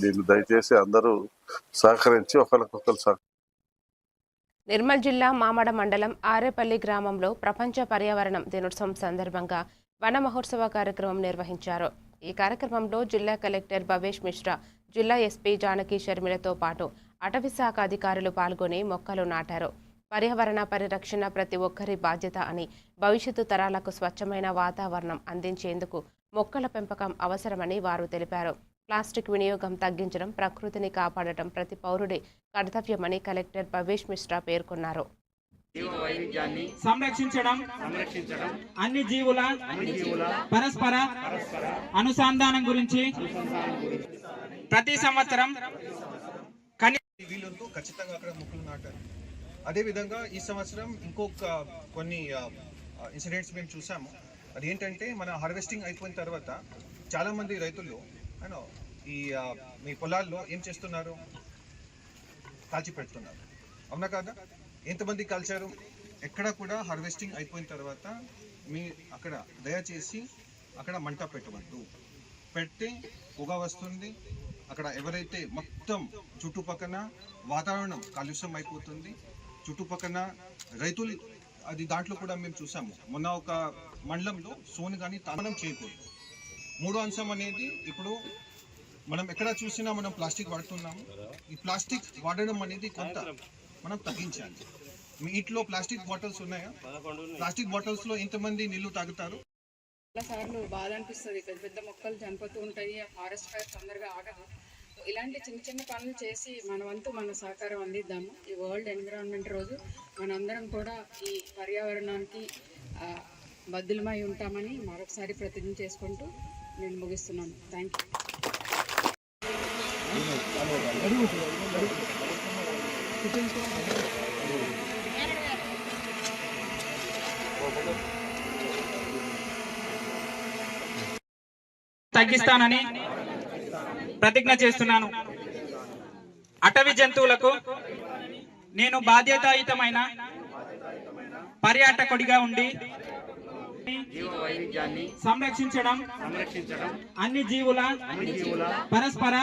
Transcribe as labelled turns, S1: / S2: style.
S1: దీన్ని దయచేసి అందరూ సహకరించి ఒకరికొకరు
S2: నిర్మల్ జిల్లా మామడ మండలం ఆరేపల్లి గ్రామంలో ప్రపంచ పర్యావరణం దినోత్సవం సందర్భంగా వన మహోత్సవ కార్యక్రమం నిర్వహించారు. ఈ కార్యక్రమంలో జిల్లా కలెక్టర్ భవేష్ మిశ్రా, జిల్లా ఎస్పీ జానకి షర్మిలతో పాటు అటవీ శాఖ అధికారులు పాల్గొని మొక్కలు నాటారు. పర్యావరణ పరిరక్షణ ప్రతి ఒక్కరి బాధ్యత అని, భవిష్యత్తు తరాలకు స్వచ్ఛమైన వాతావరణం అందించేందుకు మొక్కల పెంపకం అవసరమని వారు తెలిపారు. ప్లాస్టిక్ వినియోగం తగ్గించడం, ప్రకృతిని కాపాడటం ప్రతి పౌరుడి కర్తవ్యమని కలెక్టర్ భవేష్ మిశ్రా పేర్కొన్నారు.
S3: సంరక్షించడం అన్ని జీవుల పరస్పర అనుసంధానం గురించి ప్రతి సంవత్సరం
S4: వీళ్ళంతా ఖచ్చితంగా అక్కడ మొక్కలు నాటారు. అదేవిధంగా ఈ సంవత్సరం ఇంకొక కొన్ని ఇన్సిడెంట్స్ మేము చూసాము. అదేంటంటే మన హార్వెస్టింగ్ అయిపోయిన తర్వాత చాలామంది రైతులు ఈ మీ పొలాల్లో ఏం చేస్తున్నారు, కాల్చి పెడుతున్నారు. అవునా కాదా? ఎంతమంది కాల్చారు? ఎక్కడ కూడా హార్వెస్టింగ్ అయిపోయిన తర్వాత మీ అక్కడ దయచేసి అక్కడ మంట పెట్టవద్దు. పెడితే పొగ వస్తుంది. అక్కడ ఎవరైతే మొత్తం చుట్టుపక్కల వాతావరణం కాలుష్యం అయిపోతుంది. చుట్టుపక్కల రైతులు అది దాంట్లో కూడా మేము చూసాము. మొన్న ఒక మండలంలో సోను కానీ తామనం చేయకూడదు. మూడో అంశం అనేది ఇప్పుడు మనం ఎక్కడ చూసినా మనం ప్లాస్టిక్ వాడుతున్నాము. ఈ ప్లాస్టిక్ వాడడం అనేది కొంత మనం తగ్గించాలి. మీ ఇంట్లో ప్లాస్టిక్ బాటిల్స్ ఉన్నాయా? ప్లాస్టిక్ బాటిల్స్ లో ఎంతమంది నీళ్లు తాగుతారు?
S5: చాలా సార్లు బాధ అనిపిస్తుంది. పెద్ద పెద్ద మొక్కలు చనిపోతూ ఉంటాయి. ఫారెస్ట్ ఫైర్ తొందరగా ఆగదు. ఇలాంటి చిన్న చిన్న పనులు చేసి మన వంతు మన సహకారం అందిద్దాము. ఈ వరల్డ్ ఎన్విరాన్మెంట్ రోజు మనందరం కూడా ఈ పర్యావరణానికి బద్దులమై ఉంటామని మరొకసారి ప్రతిజ్ఞ చేసుకుంటూ నేను ముగిస్తున్నాను. థ్యాంక్
S3: తగ్గిస్తానని ప్రతిజ్ఞ చేస్తున్నాను. అటవీ జంతువులకు నేను బాధ్యతాయుతమైన పర్యాటకుడిగా ఉండి సంరక్షించడం అన్ని జీవుల పరస్పర